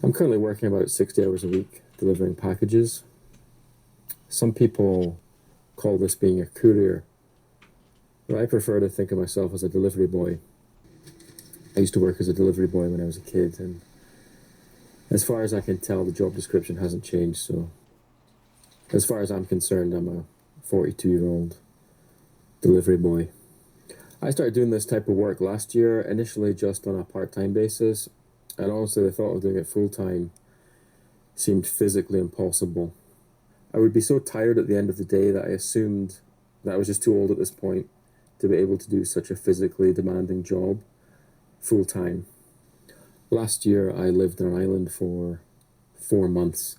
I'm currently working about 60 hours a week delivering packages. Some people call this being a courier, but I prefer to think of myself as a delivery boy. I used to work as a delivery boy when I was a kid, and as far as I can tell, the job description hasn't changed. So, as far as I'm concerned, I'm a 42-year-old delivery boy. I started doing this type of work last year, initially just on a part-time basis, and honestly, the thought of doing it full-time seemed physically impossible. I would be so tired at the end of the day that I assumed that I was just too old at this point to be able to do such a physically demanding job full-time. Last year, I lived on an island for 4 months,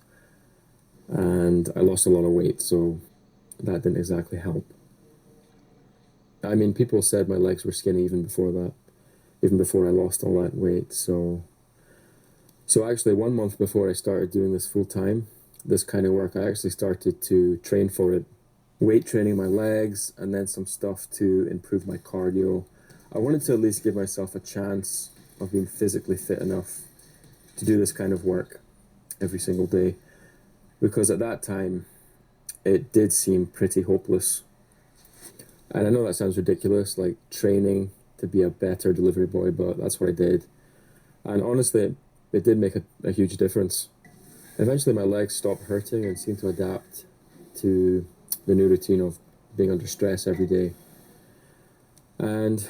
and I lost a lot of weight, so that didn't exactly help. I mean, people said my legs were skinny even before that, even before I lost all that weight. So actually, 1 month before I started doing this full time, this kind of work, I actually started to train for it. Weight training my legs, and then some stuff to improve my cardio. I wanted to at least give myself a chance of being physically fit enough to do this kind of work every single day, because at that time, it did seem pretty hopeless. And I know that sounds ridiculous, like training to be a better delivery boy, but that's what I did. And honestly, it did make a huge difference. Eventually, my legs stopped hurting and seemed to adapt to the new routine of being under stress every day. And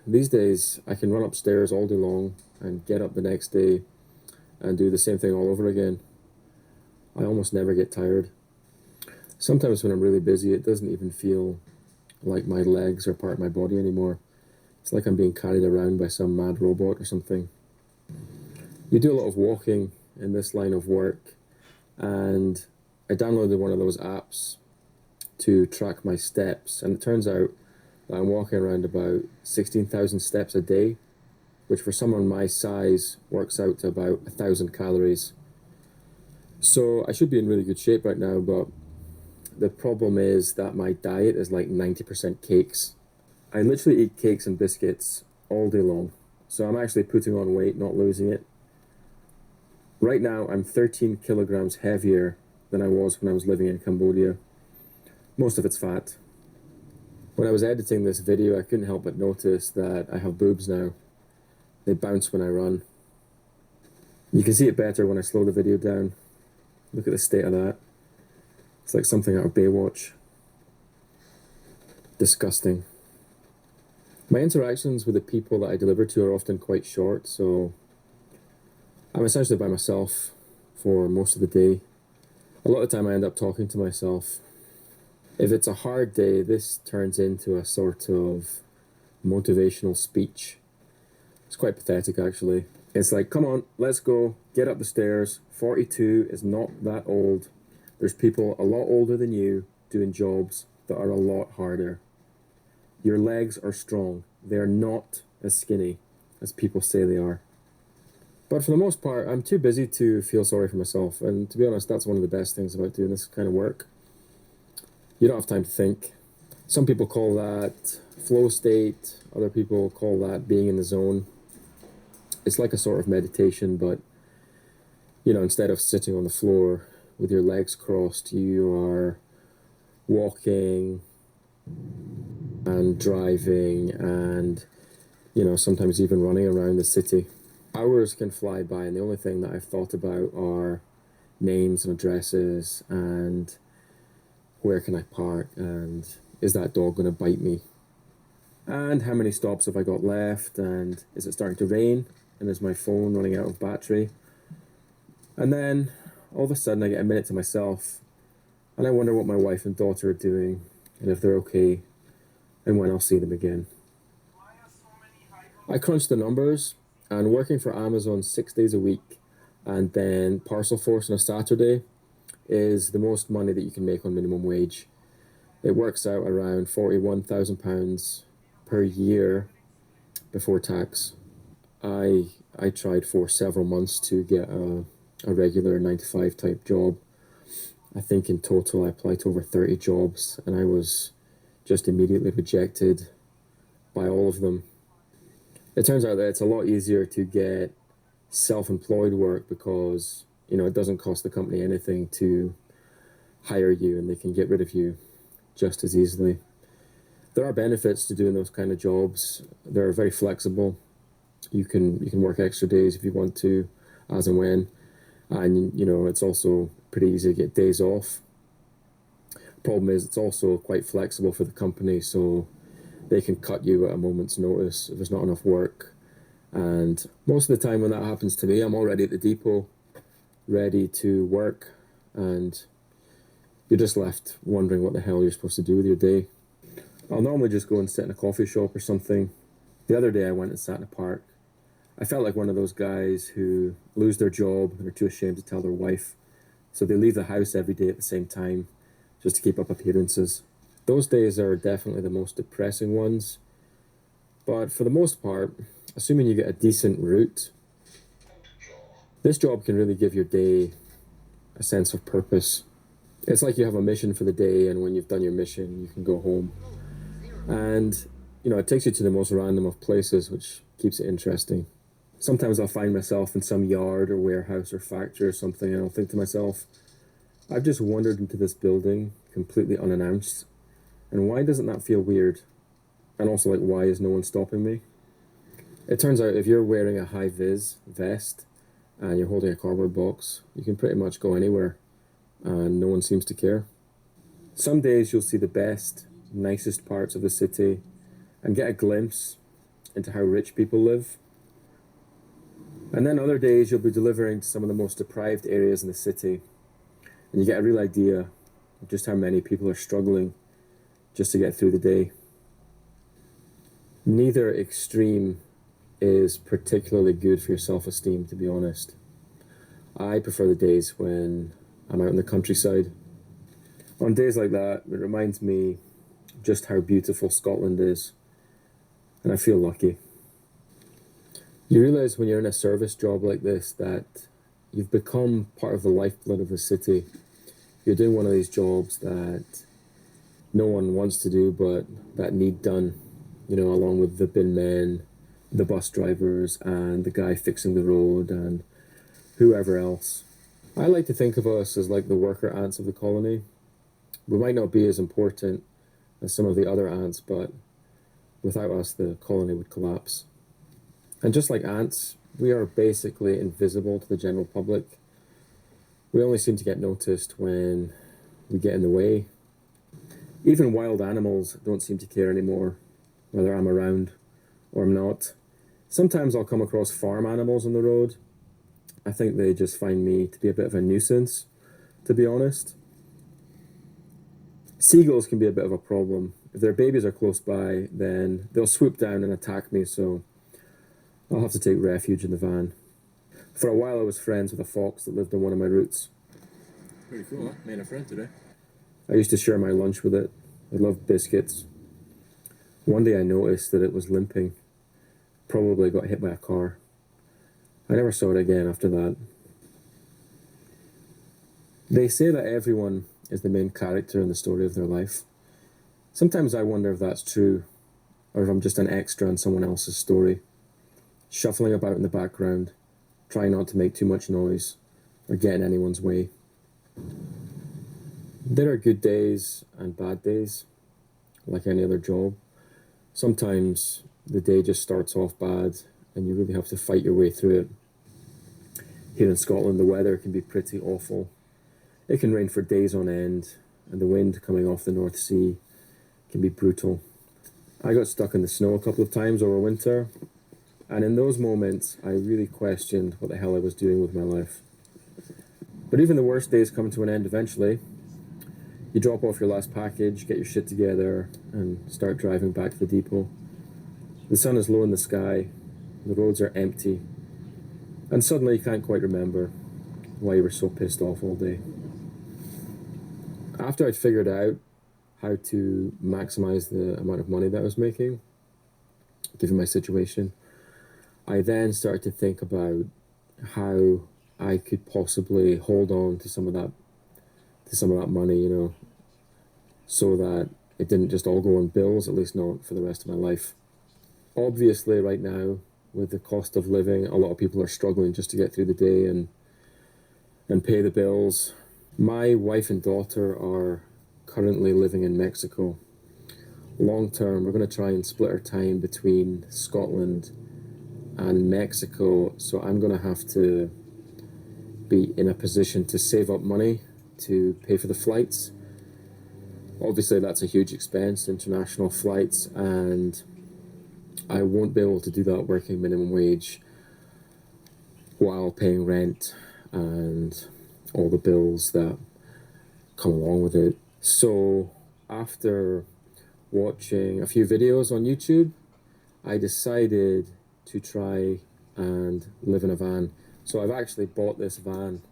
these days, I can run upstairs all day long and get up the next day and do the same thing all over again. I almost never get tired. Sometimes when I'm really busy, it doesn't even feel like my legs are part of my body anymore. It's like I'm being carried around by some mad robot or something. You do a lot of walking in this line of work, and I downloaded one of those apps to track my steps, and it turns out that I'm walking around about 16,000 steps a day, which for someone my size works out to about 1,000 calories. So I should be in really good shape right now, but the problem is that my diet is like 90% cakes. I literally eat cakes and biscuits all day long. So I'm actually putting on weight, not losing it. Right now, I'm 13 kilograms heavier than I was when I was living in Cambodia. Most of it's fat. When I was editing this video, I couldn't help but notice that I have boobs now. They bounce when I run. You can see it better when I slow the video down. Look at the state of that. It's like something out of Baywatch. Disgusting. My interactions with the people that I deliver to are often quite short, so I'm essentially by myself for most of the day. A lot of the time I end up talking to myself. If it's a hard day, this turns into a sort of motivational speech. It's quite pathetic, actually. It's like, come on, let's go, get up the stairs. 42 is not that old. There's people a lot older than you doing jobs that are a lot harder. Your legs are strong. They're not as skinny as people say they are. But for the most part, I'm too busy to feel sorry for myself. And to be honest, that's one of the best things about doing this kind of work. You don't have time to think. Some people call that flow state. Other people call that being in the zone. It's like a sort of meditation, but, instead of sitting on the floor with your legs crossed, you are walking and driving and, sometimes even running around the city. Hours can fly by, and the only thing that I've thought about are names and addresses and where can I park and is that dog going to bite me? And how many stops have I got left? And is it starting to rain? And is my phone running out of battery? And then all of a sudden I get a minute to myself and I wonder what my wife and daughter are doing and if they're okay and when I'll see them again. I crunched the numbers, and working for Amazon 6 days a week and then Parcel Force on a Saturday is the most money that you can make on minimum wage. It works out around £41,000 per year before tax. I tried for several months to get a regular 9 to 5 type job. I think in total I applied to over 30 jobs and I was just immediately rejected by all of them. It turns out that it's a lot easier to get self-employed work because, it doesn't cost the company anything to hire you, and they can get rid of you just as easily. There are benefits to doing those kind of jobs. They're very flexible. You can work extra days if you want to, as and when. And it's also pretty easy to get days off. Problem is, it's also quite flexible for the company, so they can cut you at a moment's notice if there's not enough work. And most of the time when that happens to me, I'm already at the depot, ready to work, and you're just left wondering what the hell you're supposed to do with your day. I'll normally just go and sit in a coffee shop or something. The other day I went and sat in a park. I felt like one of those guys who lose their job and are too ashamed to tell their wife, so they leave the house every day at the same time just to keep up appearances. Those days are definitely the most depressing ones, but for the most part, assuming you get a decent route, this job can really give your day a sense of purpose. It's like you have a mission for the day, and when you've done your mission, you can go home. And, it takes you to the most random of places, which keeps it interesting. Sometimes I'll find myself in some yard or warehouse or factory or something, and I'll think to myself, I've just wandered into this building completely unannounced, and why doesn't that feel weird? And also, like, why is no one stopping me? It turns out if you're wearing a high-vis vest and you're holding a cardboard box, you can pretty much go anywhere, and no one seems to care. Some days you'll see the best, nicest parts of the city and get a glimpse into how rich people live. And then other days you'll be delivering to some of the most deprived areas in the city, and you get a real idea of just how many people are struggling just to get through the day. Neither extreme is particularly good for your self-esteem, to be honest. I prefer the days when I'm out in the countryside. On days like that, it reminds me just how beautiful Scotland is, and I feel lucky. You realise when you're in a service job like this that you've become part of the lifeblood of the city. You're doing one of these jobs that no one wants to do but that need done, along with the bin men, the bus drivers, and the guy fixing the road, and whoever else. I like to think of us as like the worker ants of the colony. We might not be as important as some of the other ants, but without us, the colony would collapse. And just like ants, we are basically invisible to the general public. We only seem to get noticed when we get in the way. Even wild animals don't seem to care anymore, whether I'm around or I'm not. Sometimes I'll come across farm animals on the road. I think they just find me to be a bit of a nuisance, to be honest. Seagulls can be a bit of a problem. If their babies are close by, then they'll swoop down and attack me, so I'll have to take refuge in the van. For a while I was friends with a fox that lived on one of my routes. Pretty cool, huh? Made a friend today. I used to share my lunch with it. It loved biscuits. One day I noticed that it was limping. Probably got hit by a car. I never saw it again after that. They say that everyone is the main character in the story of their life. Sometimes I wonder if that's true, or if I'm just an extra in someone else's story, shuffling about in the background, trying not to make too much noise or get in anyone's way. There are good days and bad days, like any other job. Sometimes the day just starts off bad and you really have to fight your way through it. Here in Scotland, the weather can be pretty awful. It can rain for days on end, and the wind coming off the North Sea can be brutal. I got stuck in the snow a couple of times over winter, and in those moments, I really questioned what the hell I was doing with my life. But even the worst days come to an end eventually. You drop off your last package, get your shit together, and start driving back to the depot. The sun is low in the sky, the roads are empty, and suddenly you can't quite remember why you were so pissed off all day. After I'd figured out how to maximize the amount of money that I was making, given my situation, I then started to think about how I could possibly hold on to some of that money, so that it didn't just all go on bills, at least not for the rest of my life. Obviously, right now, with the cost of living. A lot of people are struggling just to get through the day and pay the bills. My wife and daughter are currently living in Mexico. Long term, we're going to try and split our time between Scotland and Mexico, so I'm going to have to be in a position to save up money to pay for the flights. Obviously, that's a huge expense, international flights, and I won't be able to do that working minimum wage while paying rent and all the bills that come along with it. So after watching a few videos on YouTube, I decided to try and live in a van. So I've actually bought this van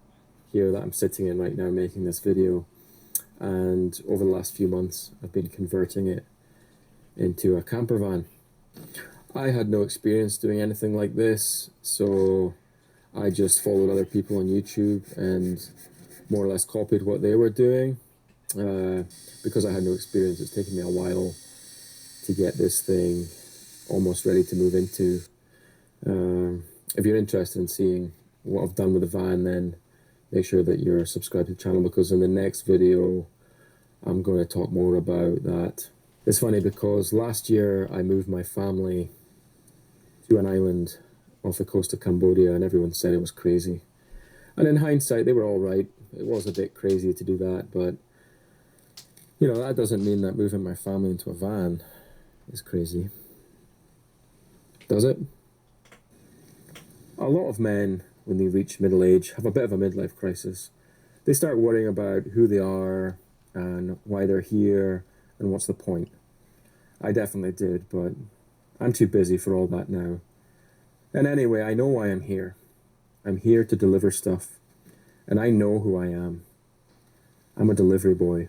here that I'm sitting in right now making this video, and over the last few months I've been converting it into a camper van. I had no experience doing anything like this, so I just followed other people on YouTube and more or less copied what they were doing. Because I had no experience, it's taken me a while to get this thing almost ready to move into. If you're interested in seeing what I've done with the van, then make sure that you're subscribed to the channel, because in the next video I'm going to talk more about that. It's funny because last year I moved my family to an island off the coast of Cambodia, and everyone said it was crazy. And in hindsight, they were all right. It was a bit crazy to do that, but you know, that doesn't mean that moving my family into a van is crazy. Does it? A lot of men, when they reach middle age, have a bit of a midlife crisis. They start worrying about who they are and why they're here and what's the point. I definitely did, but I'm too busy for all that now. And anyway, I know why I'm here. I'm here to deliver stuff, and I know who I am. I'm a delivery boy.